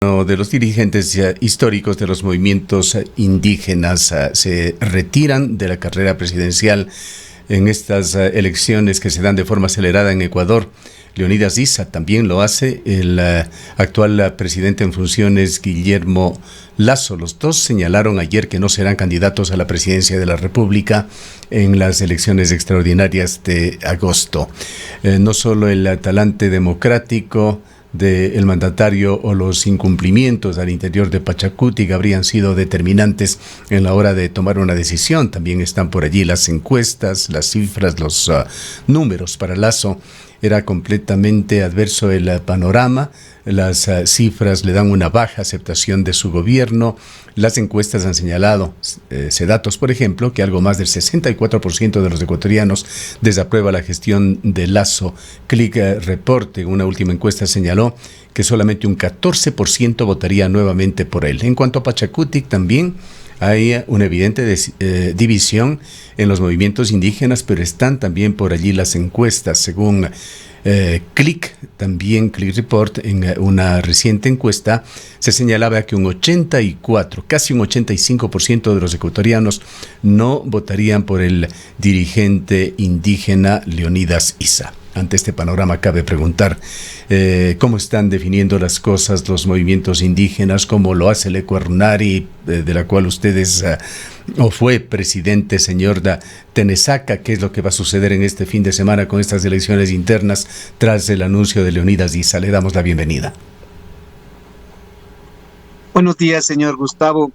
Uno de los dirigentes históricos de los movimientos indígenas se retiran de la carrera presidencial en estas elecciones que se dan de forma acelerada en Ecuador. Leonidas Issa también lo hace, el actual presidente en funciones, Guillermo Lasso. Los dos señalaron ayer que no serán candidatos a la presidencia de la República en las elecciones extraordinarias de agosto. No solo el talante democrático del mandatario o los incumplimientos al interior de Pachacutic habrían sido determinantes en la hora de tomar una decisión. También están por allí las encuestas, las cifras, los números. Para Lasso era completamente adverso el panorama. Las cifras le dan una baja aceptación de su gobierno. Las encuestas han señalado, datos, por ejemplo, que algo más del 64% de los ecuatorianos desaprueba la gestión de Lasso. Click Report, en una última encuesta, señaló que solamente un 14% votaría nuevamente por él. En cuanto a Pachacutic, también hay una evidente división en los movimientos indígenas, pero están también por allí las encuestas. Según Click Report, en una reciente encuesta se señalaba que un 84, casi un 85% de los ecuatorianos no votarían por el dirigente indígena Leonidas Issa. Ante este panorama cabe preguntar cómo están definiendo las cosas los movimientos indígenas, cómo lo hace el Ecuarunari, de la cual ustedes o fue presidente, señor Tenesaca. ¿Qué es lo que va a suceder en este fin de semana con estas elecciones internas tras el anuncio de Leonidas Issa? Le damos la bienvenida. Buenos días, señor Gustavo.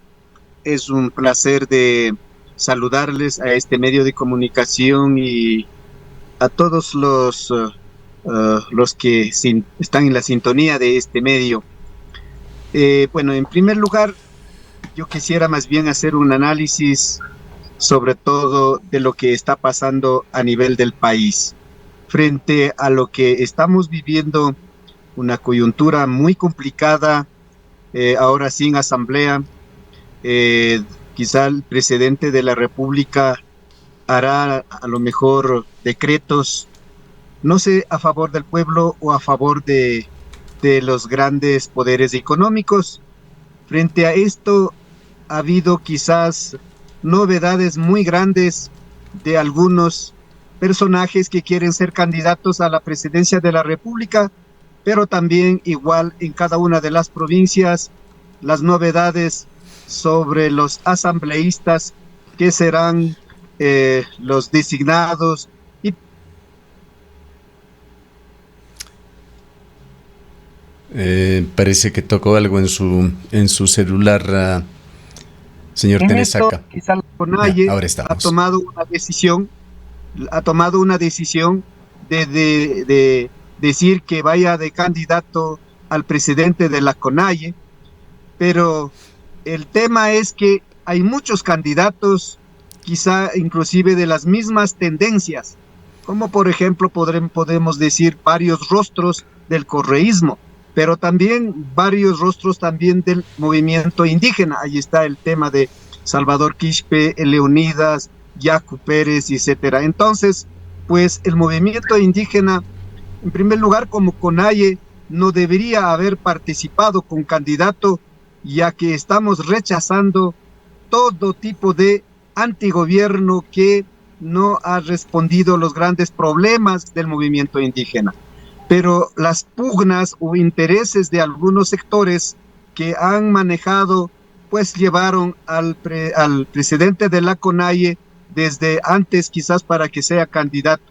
Es un placer de saludarles a este medio de comunicación y a todos los que están en la sintonía de este medio. Bueno, en primer lugar, yo quisiera más bien hacer un análisis sobre todo de lo que está pasando a nivel del país. Frente a lo que estamos viviendo, una coyuntura muy complicada, ahora sin asamblea, quizá el presidente de la República hará a lo mejor decretos, no sé, a favor del pueblo o a favor de los grandes poderes económicos. Frente a esto ha habido quizás novedades muy grandes de algunos personajes que quieren ser candidatos a la presidencia de la República, pero también igual en cada una de las provincias las novedades sobre los asambleístas que serán los designados. Parece que tocó algo en su celular, señor Tenesaca. Quizá la CONAIE ahora estamos. ha tomado una decisión de decir que vaya de candidato al presidente de la CONAIE, pero el tema es que hay muchos candidatos, quizá inclusive de las mismas tendencias, como por ejemplo podemos decir varios rostros del correísmo, pero también varios rostros también del movimiento indígena. Ahí está el tema de Salvador Quispe, Leonidas, Yacu Pérez, etcétera. Entonces, pues el movimiento indígena, en primer lugar, como CONAIE, no debería haber participado con candidato, ya que estamos rechazando todo tipo de antigobierno que no ha respondido a los grandes problemas del movimiento indígena. Pero las pugnas o intereses de algunos sectores que han manejado, pues llevaron al presidente de la CONAIE desde antes quizás para que sea candidato.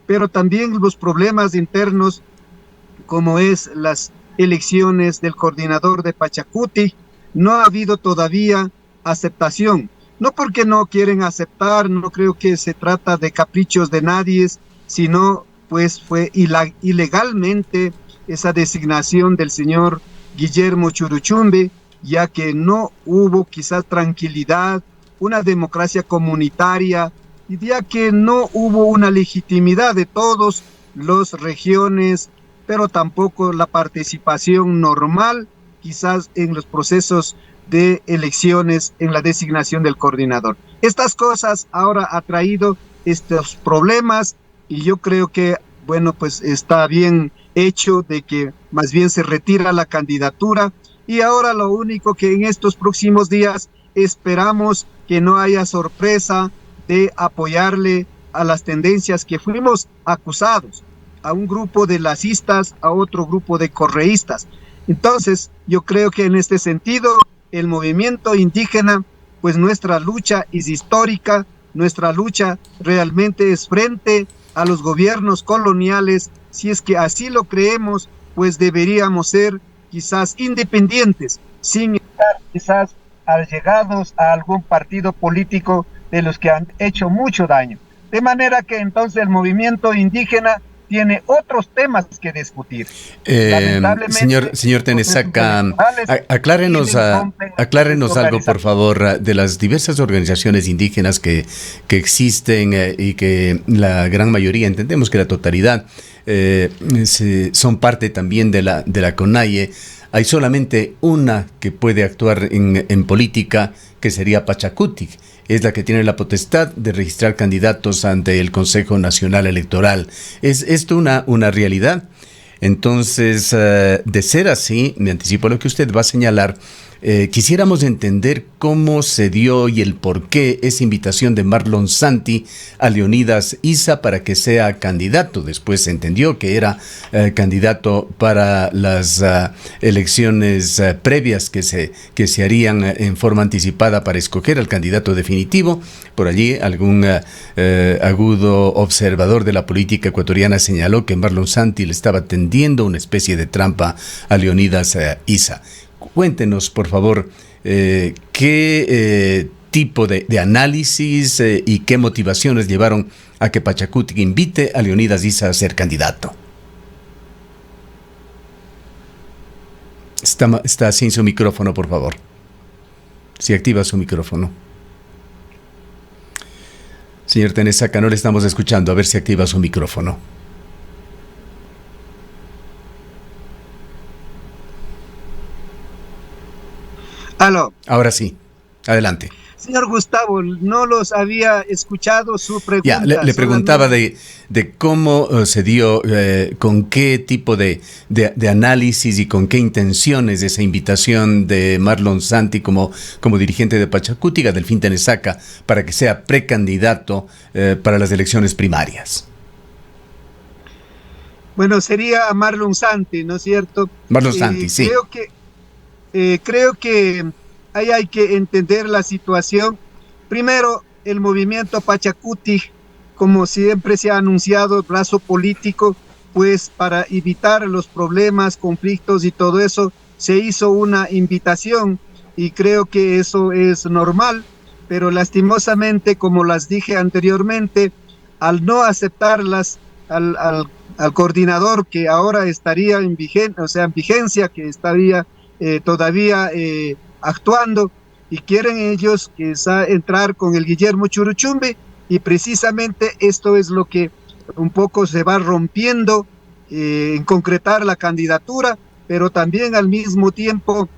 Pero también los problemas internos, como es las elecciones del coordinador de Pachacutic, no ha habido todavía aceptación. No porque no quieren aceptar, no creo que se trata de caprichos de nadie, sino pues fue ilegalmente esa designación del señor Guillermo Churuchumbe, ya que no hubo quizás tranquilidad, una democracia comunitaria, y ya que no hubo una legitimidad de todas las regiones, pero tampoco la participación normal, quizás en los procesos de elecciones en la designación del coordinador. Estas cosas ahora ha traído estos problemas y yo creo que, bueno, pues está bien hecho de que más bien se retira la candidatura y ahora lo único que en estos próximos días esperamos que no haya sorpresa de apoyarle a las tendencias que fuimos acusados, a un grupo de lacistas, a otro grupo de correístas. Entonces, yo creo que en este sentido, el movimiento indígena, pues nuestra lucha es histórica, nuestra lucha realmente es frente a los gobiernos coloniales. Si es que así lo creemos, pues deberíamos ser quizás independientes, sin estar quizás allegados a algún partido político de los que han hecho mucho daño. De manera que entonces el movimiento indígena tiene otros temas que discutir. Señor Tenesaca, aclárenos algo, por favor, de las diversas organizaciones indígenas que existen y que la gran mayoría, entendemos que la totalidad, son parte también de la CONAIE. Hay solamente una que puede actuar en política, que sería Pachacutic. Es la que tiene la potestad de registrar candidatos ante el Consejo Nacional Electoral. ¿Es esto una realidad? Entonces, de ser así, me anticipo a lo que usted va a señalar, quisiéramos entender cómo se dio y el por qué esa invitación de Marlon Santi a Leonidas Issa para que sea candidato. Después se entendió que era candidato para las elecciones previas que se harían en forma anticipada para escoger al candidato definitivo. Por allí algún agudo observador de la política ecuatoriana señaló que Marlon Santi le estaba tendiendo una especie de trampa a Leonidas Issa. Cuéntenos, por favor, qué tipo de análisis y qué motivaciones llevaron a que Pachacutic invite a Leonidas Issa a ser candidato. Está sin su micrófono, por favor. Si activa su micrófono. Señor Tenesaca, no le estamos escuchando. A ver si activa su micrófono. Aló. Ahora sí, adelante. Señor Gustavo, no los había escuchado su pregunta. Ya, le preguntaba de cómo se dio, con qué tipo de análisis y con qué intenciones esa invitación de Marlon Santi como dirigente de Pachacutic a Delfín Tenesaca para que sea precandidato para las elecciones primarias. Bueno, sería Marlon Santi, ¿no es cierto? Marlon Santi, sí. Creo que ahí hay que entender la situación. Primero, el movimiento Pachacutic, como siempre se ha anunciado, el brazo político, pues para evitar los problemas, conflictos y todo eso, se hizo una invitación y creo que eso es normal, pero lastimosamente, como las dije anteriormente, al no aceptarlas al coordinador que ahora estaría en vigencia, que estaría todavía actuando, y quieren ellos quizá entrar con el Guillermo Churuchumbe, y precisamente esto es lo que un poco se va rompiendo en concretar la candidatura, pero también al mismo tiempo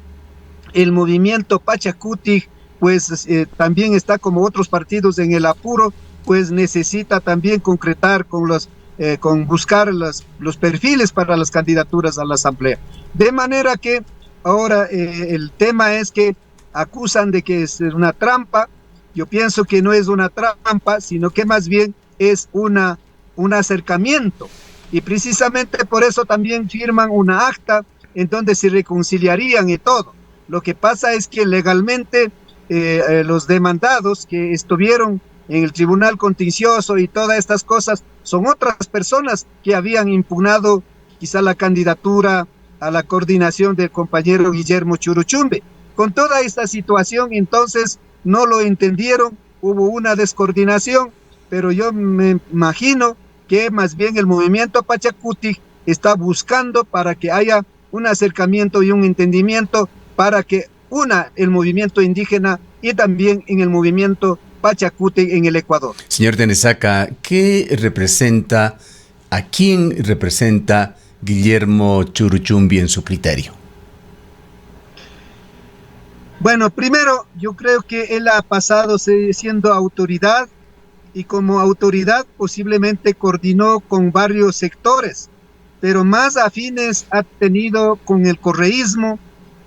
el movimiento Pachacutic pues también está como otros partidos en el apuro, pues necesita también concretar con buscar los perfiles para las candidaturas a la asamblea, de manera que ahora el tema es que acusan de que es una trampa. Yo pienso que no es una trampa, sino que más bien es un acercamiento. Y precisamente por eso también firman una acta en donde se reconciliarían y todo. Lo que pasa es que legalmente los demandados que estuvieron en el Tribunal Contencioso y todas estas cosas son otras personas que habían impugnado quizá la candidatura a la coordinación del compañero Guillermo Churuchumbe. Con toda esta situación, entonces, no lo entendieron, hubo una descoordinación, pero yo me imagino que más bien el movimiento Pachacutic está buscando para que haya un acercamiento y un entendimiento para que una el movimiento indígena y también en el movimiento Pachacutic en el Ecuador. Señor Tenesaca, ¿a quién representa Guillermo Churuchumbe en su criterio? Bueno, primero yo creo que él ha pasado siendo autoridad, y como autoridad posiblemente coordinó con varios sectores, pero más afines ha tenido con el correísmo,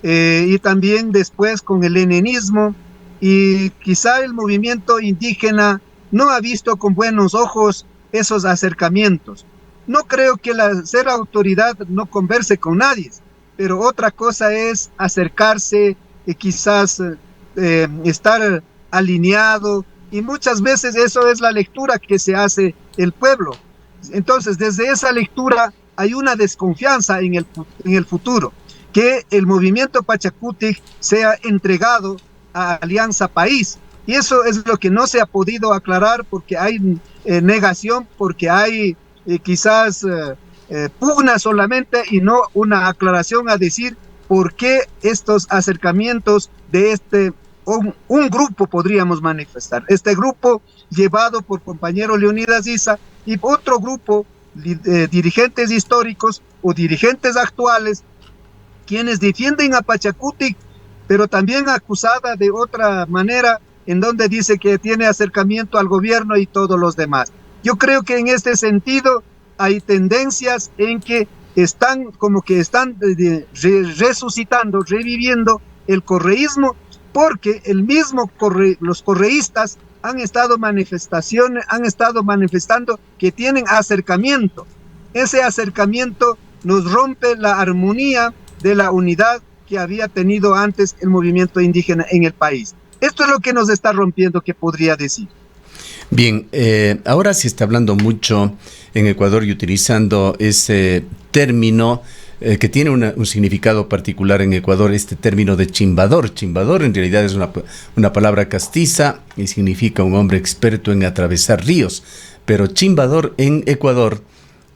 y también después con el leninismo, y quizá el movimiento indígena no ha visto con buenos ojos esos acercamientos. No creo que ser autoridad no converse con nadie, pero otra cosa es acercarse y quizás estar alineado, y muchas veces eso es la lectura que se hace el pueblo. Entonces, desde esa lectura hay una desconfianza en el futuro, que el movimiento Pachakutik sea entregado a Alianza País. Y eso es lo que no se ha podido aclarar porque hay negación, porque hay quizás pugna solamente y no una aclaración a decir por qué estos acercamientos de un grupo podríamos manifestar. Este grupo llevado por compañero Leonidas Issa y otro grupo, dirigentes históricos o dirigentes actuales, quienes defienden a Pachakutik, pero también acusada de otra manera, en donde dice que tiene acercamiento al gobierno y todos los demás. Yo creo que en este sentido hay tendencias en que están resucitando, reviviendo el correísmo, porque los correístas han estado manifestando que tienen acercamiento. Ese acercamiento nos rompe la armonía de la unidad que había tenido antes el movimiento indígena en el país. Esto es lo que nos está rompiendo, que podría decir. Bien, ahora se está hablando mucho en Ecuador y utilizando ese término que tiene un significado particular en Ecuador, este término de chimbador. Chimbador en realidad es una palabra castiza y significa un hombre experto en atravesar ríos, pero chimbador en Ecuador,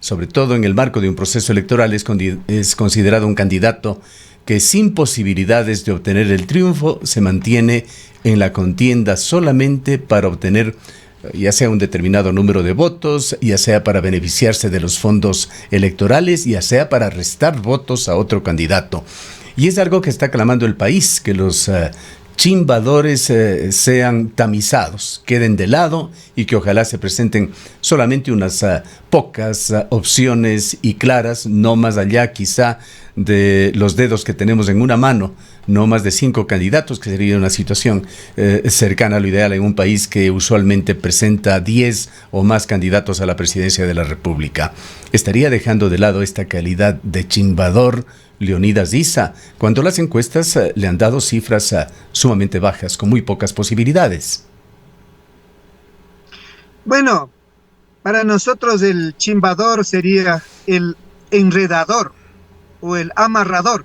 sobre todo en el marco de un proceso electoral, es considerado un candidato que sin posibilidades de obtener el triunfo se mantiene en la contienda solamente para obtener ya sea un determinado número de votos, ya sea para beneficiarse de los fondos electorales, ya sea para restar votos a otro candidato. Y es algo que está clamando el país, que los chimbadores sean tamizados, queden de lado y que ojalá se presenten solamente unas pocas opciones y claras, no más allá quizá de los dedos que tenemos en una mano, no más de 5 candidatos, que sería una situación cercana a lo ideal en un país que usualmente presenta 10 o más candidatos a la presidencia de la República. Estaría dejando de lado esta calidad de chimbador Leonidas Issa, cuando las encuestas le han dado cifras sumamente bajas, con muy pocas posibilidades. Bueno, para nosotros el chimbador sería el enredador o el amarrador,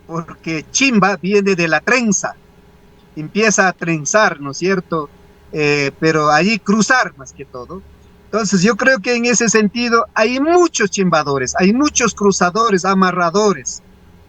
porque chimba viene de la trenza, empieza a trenzar, ¿no es cierto? Pero allí cruzar más que todo. Entonces yo creo que en ese sentido hay muchos chimbadores, hay muchos cruzadores, amarradores,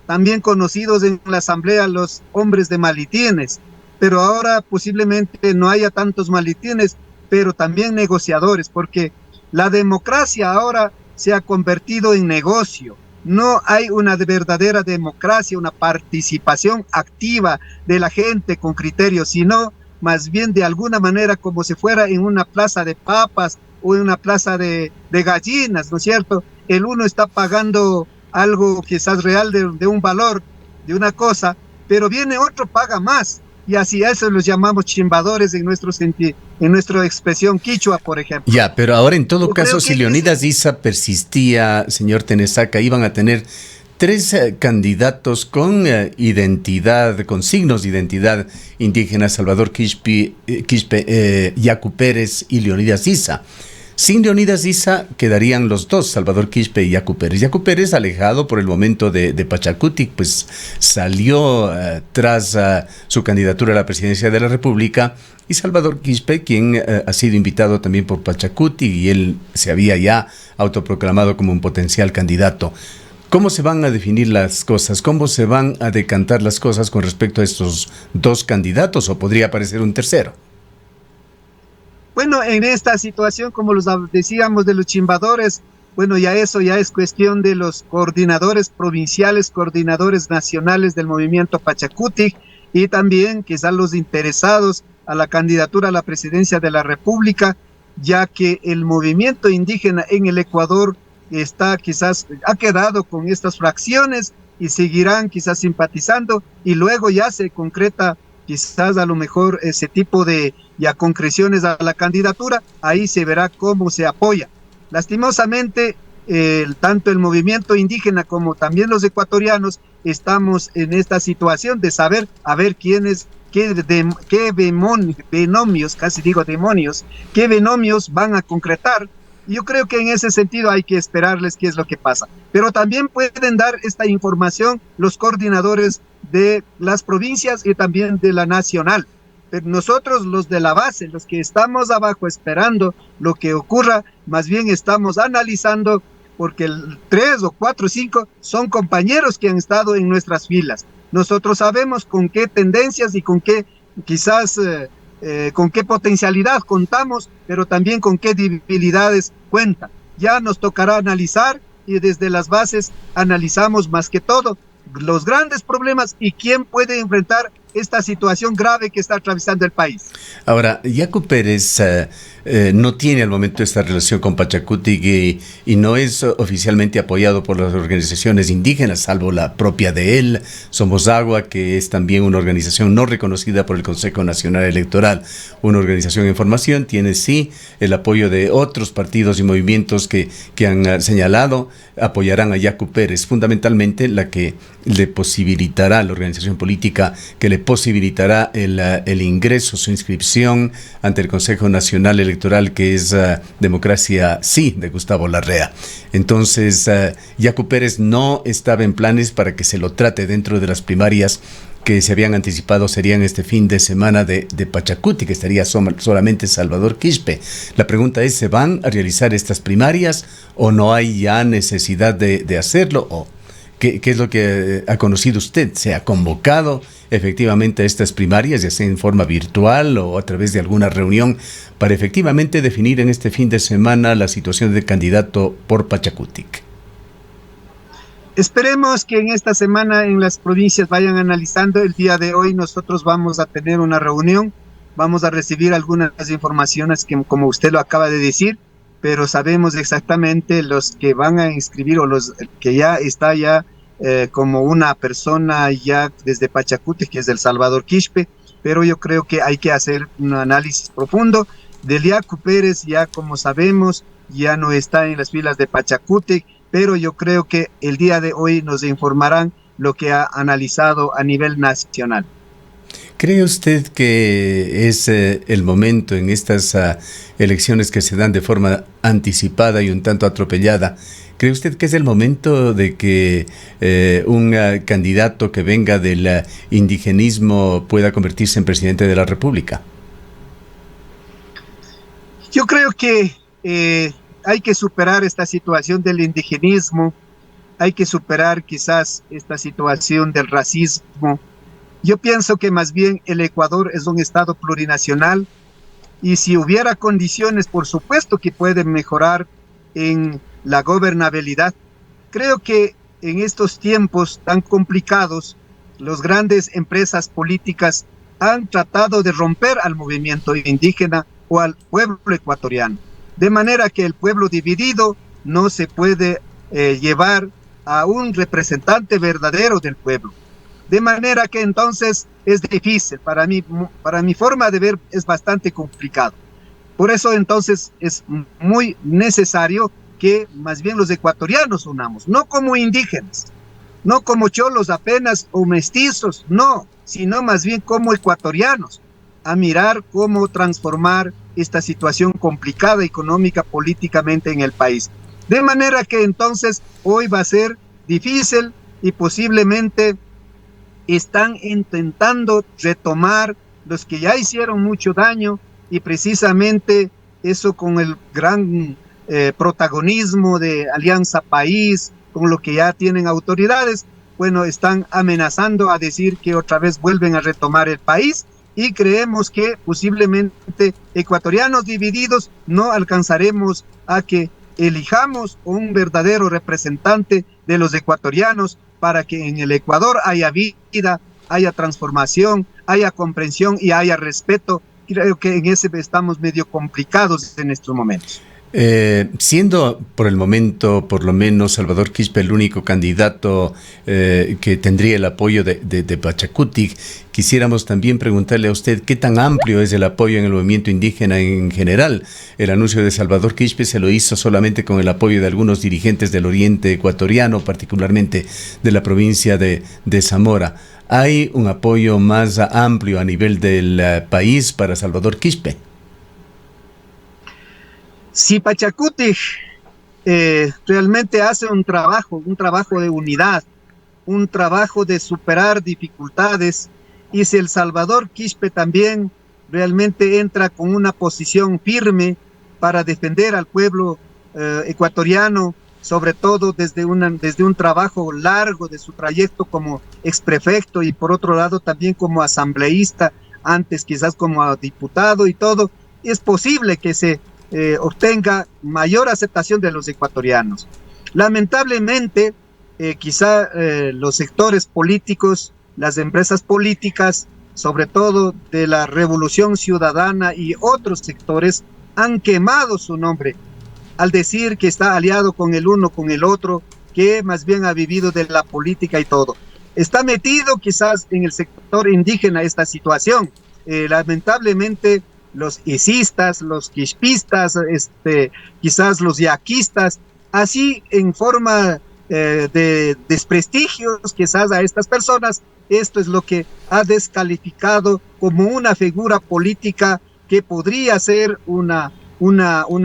también conocidos en la asamblea los hombres de malitines, pero ahora posiblemente no haya tantos malitines, pero también negociadores, porque la democracia ahora se ha convertido en negocio. No hay una verdadera democracia, una participación activa de la gente con criterios, sino más bien de alguna manera como si fuera en una plaza de papas o en una plaza de gallinas, ¿no es cierto? El uno está pagando algo quizás real de un valor, de una cosa, pero viene otro, paga más. Y así a eso los llamamos chimbadores en nuestra expresión quichua, por ejemplo. Ya, pero ahora en todo caso, si Leonidas Issa persistía, señor Tenesaca, iban a tener 3 candidatos con identidad, con signos de identidad indígena: Salvador Quispe, Yacu Pérez y Leonidas Issa. Sin Leonidas Issa quedarían los 2, Salvador Quispe y Yacu Pérez. Yacu Pérez, alejado por el momento de Pachakutik, pues salió tras su candidatura a la presidencia de la República, y Salvador Quispe, quien ha sido invitado también por Pachakutik, y él se había ya autoproclamado como un potencial candidato. ¿Cómo se van a definir las cosas? ¿Cómo se van a decantar las cosas con respecto a estos 2 candidatos? ¿O podría aparecer un tercero? Bueno, en esta situación, como los decíamos de los chimbadores, bueno, eso ya es cuestión de los coordinadores provinciales, coordinadores nacionales del movimiento Pachakutik, y también quizás los interesados a la candidatura a la presidencia de la República, ya que el movimiento indígena en el Ecuador ha quedado con estas fracciones y seguirán quizás simpatizando y luego ya se concreta quizás a lo mejor ese tipo de ya concreciones a la candidatura, ahí se verá cómo se apoya. Lastimosamente, tanto el movimiento indígena como también los ecuatorianos estamos en esta situación de saber a ver quiénes, binomios, casi digo demonios, qué binomios van a concretar. Yo creo que en ese sentido hay que esperarles qué es lo que pasa. Pero también pueden dar esta información los coordinadores de las provincias y también de la nacional. Pero nosotros, los de la base, los que estamos abajo esperando lo que ocurra, más bien estamos analizando, porque 3 o 4 o 5 son compañeros que han estado en nuestras filas. Nosotros sabemos con qué tendencias y con qué quizás con qué potencialidad contamos, pero también con qué debilidades cuentan. Ya nos tocará analizar y desde las bases analizamos más que todo los grandes problemas y quién puede enfrentar esta situación grave que está atravesando el país. Ahora, Yacu Pérez no tiene al momento esta relación con Pachacuti y no es oficialmente apoyado por las organizaciones indígenas, salvo la propia de él, Somos Agua, que es también una organización no reconocida por el Consejo Nacional Electoral, una organización en formación. Tiene sí el apoyo de otros partidos y movimientos que han señalado apoyarán a Yacu Pérez, fundamentalmente la que le posibilitará, la organización política que le posibilitará el ingreso, su inscripción ante el Consejo Nacional Electoral, que es Democracia Sí, de Gustavo Larrea. Entonces, Yacu Pérez no estaba en planes para que se lo trate dentro de las primarias que se habían anticipado serían este fin de semana de Pachacuti, que estaría solamente Salvador Quispe. La pregunta es, ¿se van a realizar estas primarias o no hay ya necesidad de hacerlo? ¿O qué es lo que ha conocido usted? ¿Se ha convocado efectivamente a estas primarias, ya sea en forma virtual o a través de alguna reunión, para efectivamente definir en este fin de semana la situación del candidato por Pachacuti? Esperemos que en esta semana en las provincias vayan analizando. El día de hoy nosotros vamos a tener una reunión, vamos a recibir algunas informaciones que, como usted lo acaba de decir, pero sabemos exactamente los que van a inscribir o los que ya está como una persona ya desde Pachacuti, que es del Salvador Quispe, pero yo creo que hay que hacer un análisis profundo. Del Yacu Pérez, ya como sabemos, ya no está en las filas de Pachacuti, pero yo creo que el día de hoy nos informarán lo que ha analizado a nivel nacional. ¿Cree usted que es el momento en estas elecciones que se dan de forma anticipada y un tanto atropellada? ¿Cree usted que es el momento de que un candidato que venga del indigenismo pueda convertirse en presidente de la República? Yo creo que hay que superar esta situación del indigenismo, hay que superar quizás esta situación del racismo. Yo pienso que más bien el Ecuador es un estado plurinacional y si hubiera condiciones, por supuesto que puede mejorar en la gobernabilidad. Creo que en estos tiempos tan complicados, las grandes empresas políticas han tratado de romper al movimiento indígena o al pueblo ecuatoriano. De manera que el pueblo dividido no se puede llevar a un representante verdadero del pueblo. De manera que entonces es difícil, para mi forma de ver es bastante complicado. Por eso entonces es muy necesario que más bien los ecuatorianos unamos, no como indígenas, no como cholos apenas o mestizos, no, sino más bien como ecuatorianos, a mirar cómo transformar esta situación complicada económica, políticamente en el país. De manera que entonces hoy va a ser difícil y posiblemente están intentando retomar los que ya hicieron mucho daño y precisamente eso con el gran protagonismo de Alianza País, con lo que ya tienen autoridades, bueno, están amenazando a decir que otra vez vuelven a retomar el país. Y creemos que posiblemente ecuatorianos divididos no alcanzaremos a que elijamos un verdadero representante de los ecuatorianos para que en el Ecuador haya vida, haya transformación, haya comprensión y haya respeto. Creo que en ese estamos medio complicados en estos momentos. Siendo por el momento, por lo menos, Salvador Quispe el único candidato que tendría el apoyo de Pachacutic, quisiéramos también preguntarle a usted qué tan amplio es el apoyo en el movimiento indígena en general. El anuncio de Salvador Quispe se lo hizo solamente con el apoyo de algunos dirigentes del oriente ecuatoriano, particularmente de la provincia de Zamora. ¿Hay un apoyo más amplio a nivel del país para Salvador Quispe? Si Pachacutic realmente hace un trabajo de unidad, un trabajo de superar dificultades, y si El Salvador Quispe también realmente entra con una posición firme para defender al pueblo ecuatoriano, sobre todo desde un trabajo largo de su trayecto como exprefecto y por otro lado también como asambleísta, antes quizás como diputado y todo, es posible que se obtenga mayor aceptación de los ecuatorianos. Lamentablemente, quizá los sectores políticos, las empresas políticas, sobre todo de la Revolución Ciudadana y otros sectores, han quemado su nombre al decir que está aliado con el uno, con el otro, que más bien ha vivido de la política y todo. Está metido quizás en el sector indígena esta situación. Lamentablemente, los isistas, los quispistas, quizás los yaquistas, así en forma de desprestigios quizás a estas personas, esto es lo que ha descalificado como una figura política que podría ser una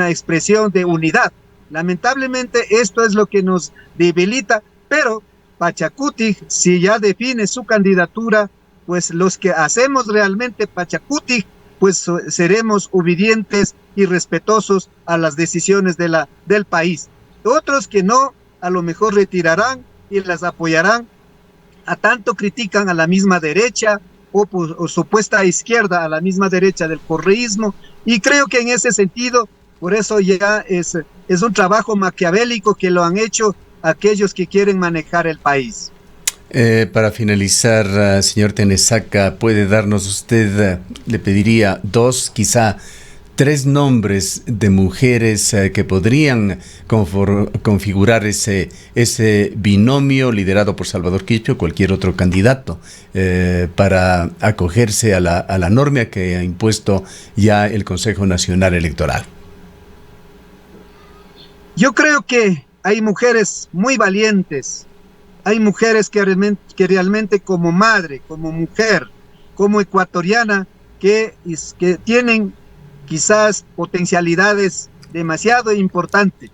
expresión de unidad. Lamentablemente esto es lo que nos debilita, pero Pachacutic, si ya define su candidatura, pues los que hacemos realmente Pachacutic, pues seremos obedientes y respetuosos a las decisiones del país. Otros que no, a lo mejor retirarán y las apoyarán, a tanto critican a la misma derecha o supuesta izquierda, a la misma derecha del correísmo, y creo que en ese sentido, por eso ya es un trabajo maquiavélico que lo han hecho aquellos que quieren manejar el país. Para finalizar, señor Tenesaca, ¿puede darnos usted, le pediría 2, quizá 3 nombres de mujeres que podrían configurar ese binomio liderado por Salvador Quispe o cualquier otro candidato para acogerse a la norma que ha impuesto ya el Consejo Nacional Electoral? Yo creo que hay mujeres muy valientes. Hay mujeres que realmente como madre, como mujer, como ecuatoriana, que tienen quizás potencialidades demasiado importantes.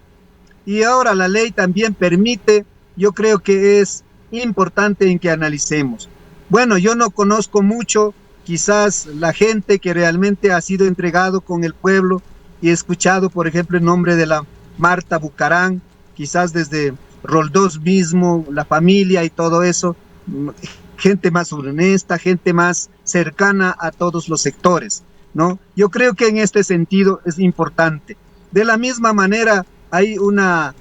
Y ahora la ley también permite, yo creo que es importante en que analicemos. Bueno, yo no conozco mucho, quizás la gente que realmente ha sido entregado con el pueblo, y he escuchado, por ejemplo, el nombre de la Marta Bucarán, quizás desde Roldós mismo, la familia y todo eso, gente más honesta, gente más cercana a todos los sectores, ¿no? Yo creo que en este sentido es importante. De la misma manera, hay una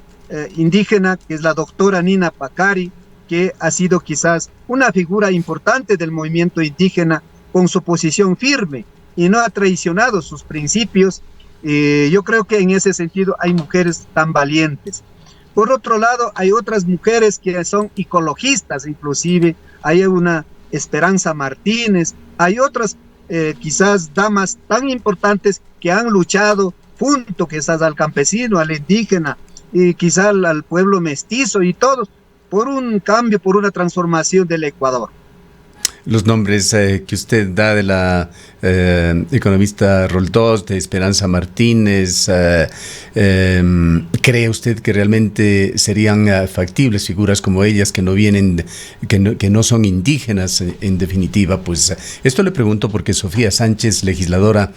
indígena que es la doctora Nina Pacari, que ha sido quizás una figura importante del movimiento indígena con su posición firme y no ha traicionado sus principios. Yo creo que en ese sentido hay mujeres tan valientes. Por otro lado, hay otras mujeres que son ecologistas, inclusive hay una Esperanza Martínez, hay otras quizás damas tan importantes que han luchado junto quizás al campesino, al indígena y quizás al pueblo mestizo y todos por un cambio, por una transformación del Ecuador. Los nombres que usted da de la economista Roldós, de Esperanza Martínez, ¿cree usted que realmente serían factibles figuras como ellas que no vienen, que no son indígenas en definitiva? Pues esto le pregunto porque Sofía Sánchez, legisladora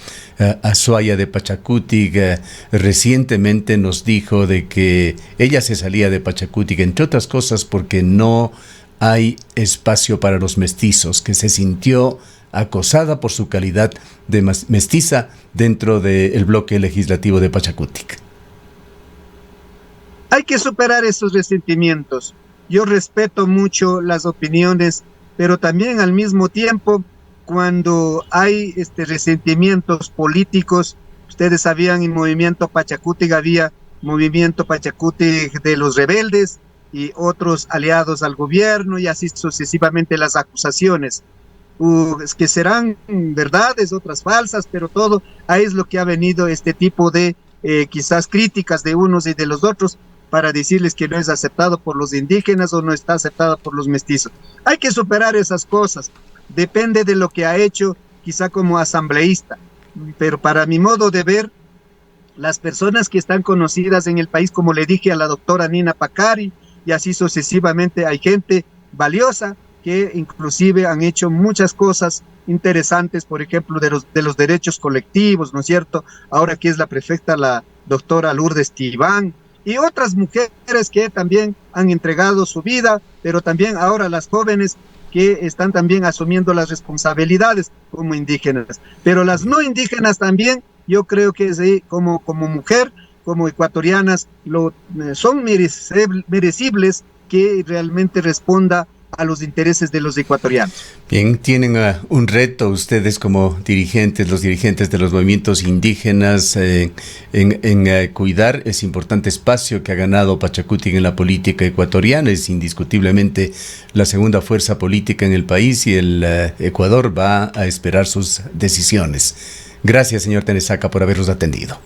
azuaya de Pachacutic, recientemente nos dijo de que ella se salía de Pachacutic, entre otras cosas porque no hay espacio para los mestizos, que se sintió acosada por su calidad de mestiza dentro del bloque legislativo de Pachacutic. Hay que superar esos resentimientos. Yo respeto mucho las opiniones, pero también al mismo tiempo, cuando hay resentimientos políticos, Ustedes sabían, en movimiento Pachacutic había movimiento Pachacutic de los rebeldes y otros aliados al gobierno, y así sucesivamente las acusaciones, que serán verdades, otras falsas, pero todo ahí es lo que ha venido este tipo de quizás críticas de unos y de los otros, para decirles que no es aceptado por los indígenas o no está aceptado por los mestizos. Hay que superar esas cosas, depende de lo que ha hecho quizá como asambleísta, pero para mi modo de ver, las personas que están conocidas en el país, como le dije a la doctora Nina Pacari, y así sucesivamente, hay gente valiosa que inclusive han hecho muchas cosas interesantes, por ejemplo, de los derechos colectivos, ¿no es cierto? Ahora que es la prefecta, la doctora Lourdes Tibán, y otras mujeres que también han entregado su vida, pero también ahora las jóvenes que están también asumiendo las responsabilidades como indígenas. Pero las no indígenas también, yo creo que sí, como mujer, como ecuatorianas, son merecibles que realmente responda a los intereses de los ecuatorianos. Bien, tienen un reto ustedes como dirigentes, los dirigentes de los movimientos indígenas, en cuidar ese importante espacio que ha ganado Pachacutic en la política ecuatoriana. Es indiscutiblemente la segunda fuerza política en el país y el Ecuador va a esperar sus decisiones. Gracias, señor Tenesaca, por habernos atendido.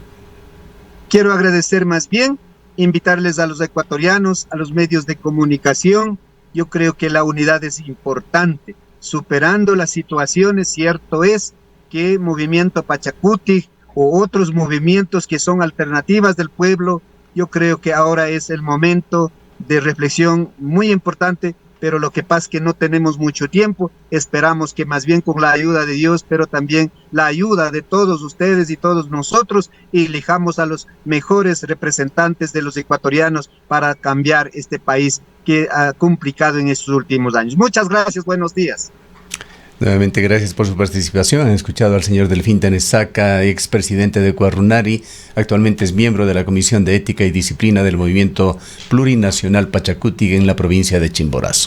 Quiero agradecer más bien, invitarles a los ecuatorianos, a los medios de comunicación. Yo creo que la unidad es importante, superando las situaciones. Cierto es que Movimiento Pachacutic o otros movimientos que son alternativas del pueblo, yo creo que ahora es el momento de reflexión muy importante, pero lo que pasa es que no tenemos mucho tiempo. Esperamos que más bien con la ayuda de Dios, pero también la ayuda de todos ustedes y todos nosotros, elijamos a los mejores representantes de los ecuatorianos para cambiar este país que ha complicado en estos últimos años. Muchas gracias, buenos días. Nuevamente, gracias por su participación. Han escuchado al señor Delfín Tenesaca, expresidente de Cuarunari, actualmente es miembro de la Comisión de Ética y Disciplina del Movimiento Plurinacional Pachacutic en la provincia de Chimborazo.